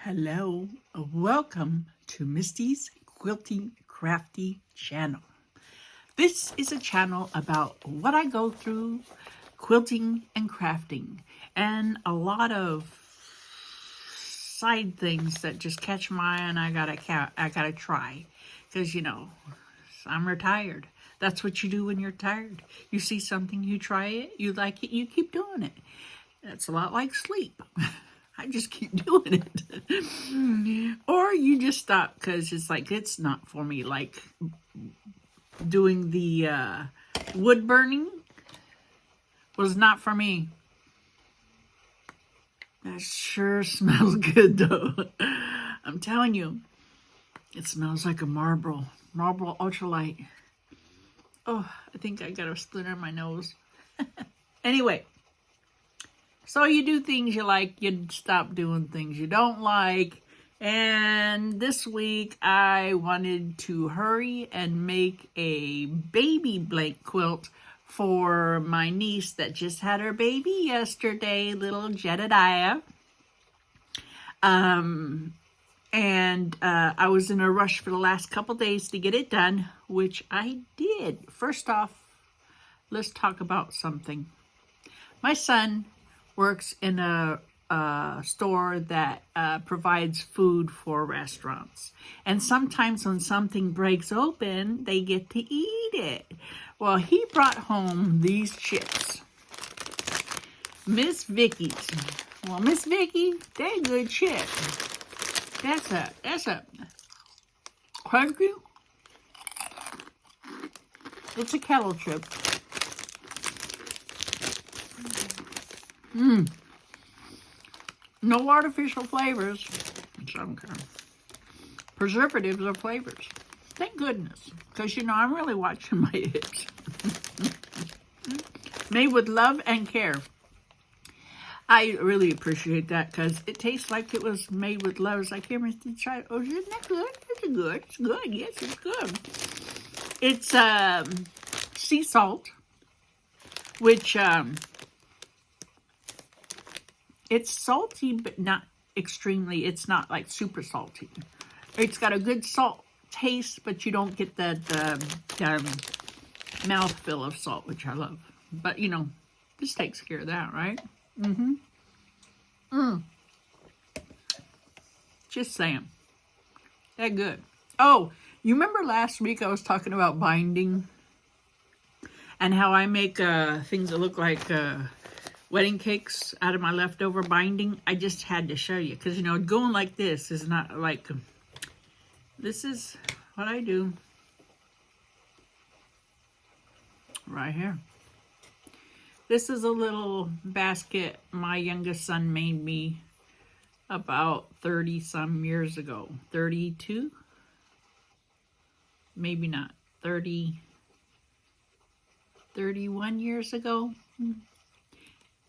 Hello, welcome to Misty's Quilting Crafty channel. This is a channel about what I go through quilting and crafting and a lot of side things that just catch my eye and I gotta try because I'm retired. That's what you do when you're tired. You see something, you try it, you like it, you keep doing it. That's a lot like sleep. I just keep doing it. Or you just stop because it's not for me. Like doing the wood burning was not for me. That sure smells good though. I'm telling you, it smells like a marble ultralight. Oh, I think I got a splinter in my nose. Anyway. So you do things you like, you stop doing things you don't like. And this week I wanted to hurry and make a baby blanket quilt for my niece that just had her baby yesterday, little Jedediah. And I was in a rush for the last couple days to get it done, which I did. First off, let's talk about something. My son works in a store that provides food for restaurants. And sometimes when something breaks open, they get to eat it. Well, he brought home these chips. Miss Vicky's. Well, Miss Vicky, they're good chips. That's a crunchy. It's a kettle chip. No artificial flavors. Some kind. Preservatives or flavors. Thank goodness. Because, I'm really watching my hips. Made with love and care. I really appreciate that because it tastes like it was made with love. It's like, here, Mr. Try. Oh, isn't that good? It's good. It's good. Yes, it's good. It's sea salt, which... it's salty, but not extremely. It's not like super salty. It's got a good salt taste, but you don't get that mouthful of salt, which I love. But, this takes care of that, right? Just saying. That good. Oh, you remember last week I was talking about binding? And how I make things that look like... wedding cakes out of my leftover binding. I just had to show you because going like this is not like, this is what I do right here. This is a little basket my youngest son made me about 30 some years ago. 32, maybe not 30, 31 years ago.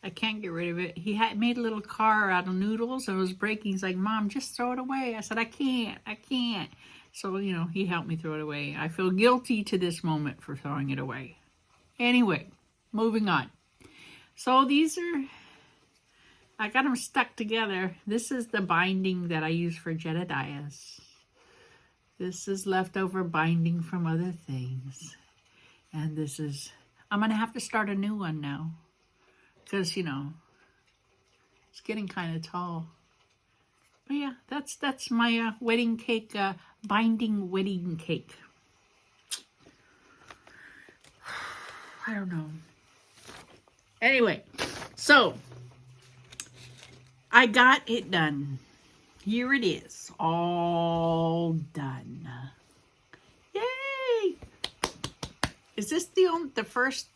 I can't get rid of it. He had made a little car out of noodles and it was breaking. He's like, Mom, just throw it away. I said, I can't. So, he helped me throw it away. I feel guilty to this moment for throwing it away. Anyway, moving on. So I got them stuck together. This is the binding that I use for Jedediah's. This is leftover binding from other things. And I'm going to have to start a new one now. Because, it's getting kind of tall. But yeah, that's my wedding cake, binding wedding cake. I don't know. Anyway, so I got it done. Here it is, all done. Yay! Is this the first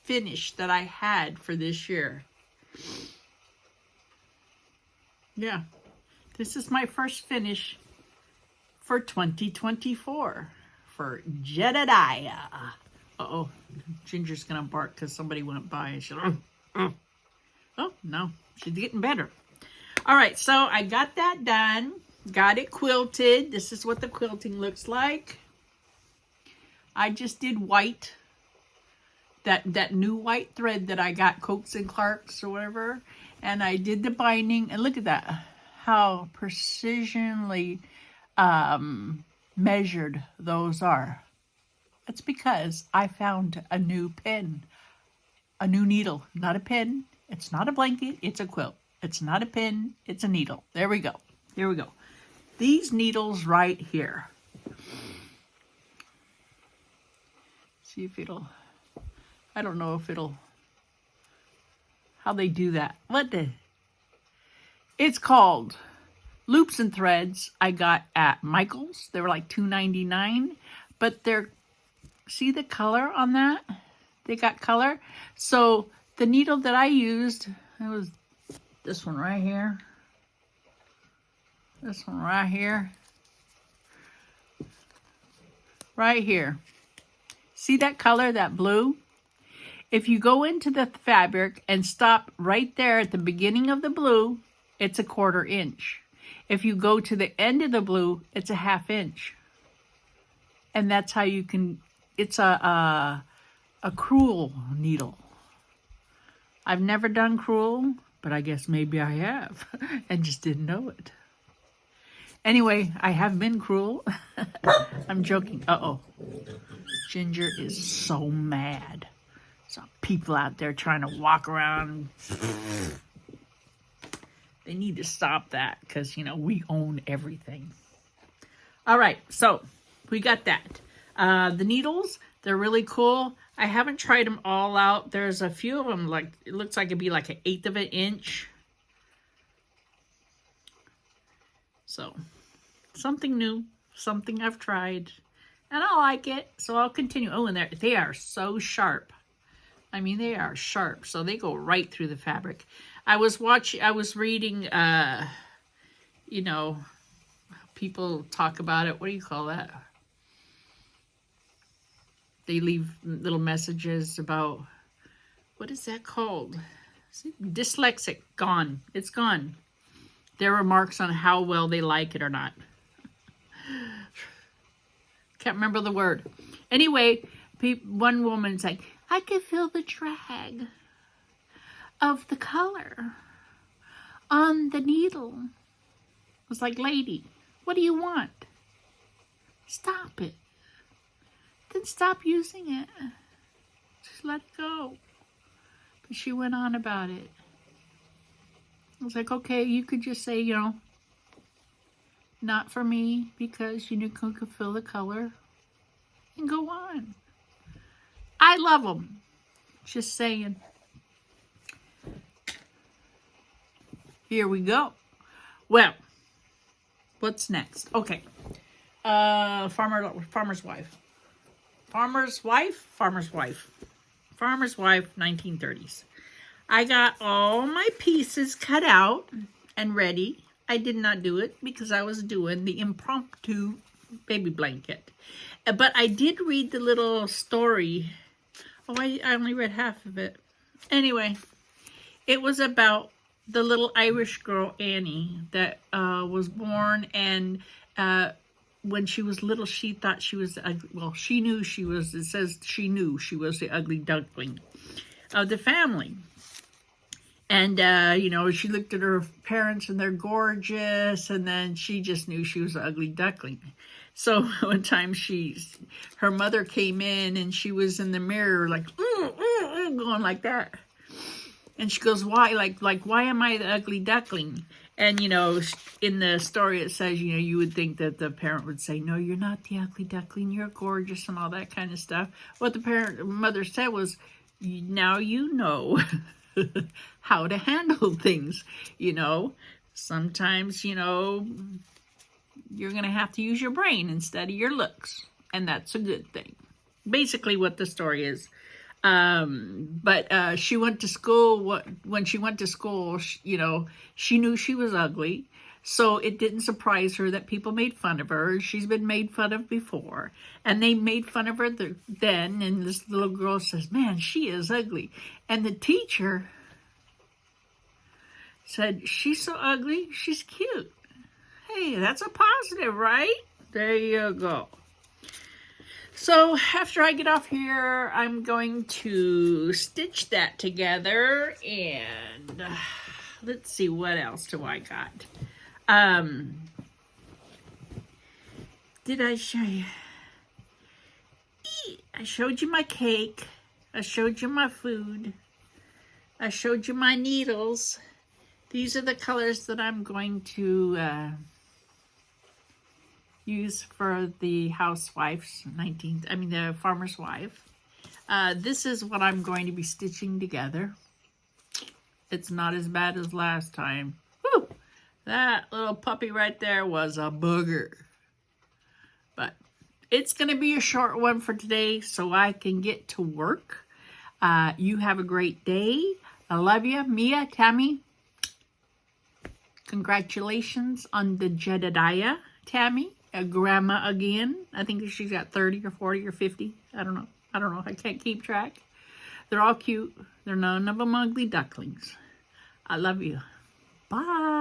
finish that I had for this year? Yeah, this is my first finish for 2024 for Jedediah. Uh-oh, Ginger's gonna bark because somebody went by and she's oh no, she's getting better. All right, so I got that done, got it quilted. This is what the quilting looks like. I just did white. That new white thread that I got, Coats and Clarks or whatever. And I did the binding. And look at that. how precisionally measured those are? It's because I found a new pin, a new needle, not a pin. It's not a blanket, it's a quilt. It's not a pin, it's a needle. There we go. Here we go. These needles right here. See if it'll, I don't know if it'll, how they do that. What the? It's called Loops and Threads. I got at Michael's. They were like $2.99, but they're, see the color on that? They got color. So the needle that I used, it was this one right here. This one right here. Right here. See that color, that blue? If you go into the fabric and stop right there at the beginning of the blue, it's a 1/4 inch. If you go to the end of the blue, it's a 1/2 inch. And that's how you can, it's a crewel needle. I've never done crewel, but I guess maybe I have and just didn't know it. Anyway, I have been cruel. I'm joking. Uh-oh. Ginger is so mad. Some people out there trying to walk around. They need to stop that because, you know, we own everything. All right, so we got that. The needles, they're really cool. I haven't tried them all out. There's a few of them, like, it looks like it'd be like 1/8 of an inch. So, something new, something I've tried, and I like it, so I'll continue. Oh, and they are so sharp. I mean, they are sharp, so they go right through the fabric. I was reading, you know, people talk about it. What do you call that? They leave little messages about, what is that called? Dyslexic, gone. It's gone. Their remarks on how well they like it or not. Can't remember the word. Anyway, one woman's like, I could feel the drag of the color on the needle. I was like, lady, what do you want? Stop it. Then stop using it. Just let it go. But she went on about it. I was like, okay, you could just say, you know, not for me because you could feel the color and go on. I love them. Just saying. Here we go. Well, what's next? Okay. Farmer's wife. Farmer's wife, 1930s. I got all my pieces cut out and ready. I did not do it because I was doing the impromptu baby blanket. But I did read the little story. Oh, I only read half of it. Anyway, it was about the little Irish girl, Annie, that was born, and when she was little, she thought she was, well, she knew she was, it says she knew she was the ugly duckling of the family. And, you know, she looked at her parents and they're gorgeous, and then she just knew she was an ugly duckling. So one time her mother came in and she was in the mirror like, going like that. And she goes, why? Like, why am I the ugly duckling? And, you know, in the story it says, you know, you would think that the parent would say, no, you're not the ugly duckling, you're gorgeous and all that kind of stuff. What the mother said was, now you know how to handle things, you know. Sometimes, you know, you're going to have to use your brain instead of your looks. And that's a good thing. Basically what the story is. But she went to school. When she went to school, you know, she knew she was ugly. So it didn't surprise her that people made fun of her. She's been made fun of before. And they made fun of her then. And this little girl says, man, she is ugly. And the teacher said, she's so ugly, she's cute. Hey, that's a positive, right? There you go. So after I get off here, I'm going to stitch that together. And let's see, what else do I got? Did I show you? I showed you my cake. I showed you my food. I showed you my needles. These are the colors that I'm going to use for the housewife's the farmer's wife. This is what I'm going to be stitching together. It's not as bad as last time. Whew! That little puppy right there was a booger. But it's going to be a short one for today so I can get to work. You have a great day. I love you. Mia, Tammy, congratulations on the Jedediah, Tammy. A grandma again. I think she's got 30 or 40 or 50. I don't know. I can't keep track. They're all cute. They're none of them ugly ducklings. I love you. Bye.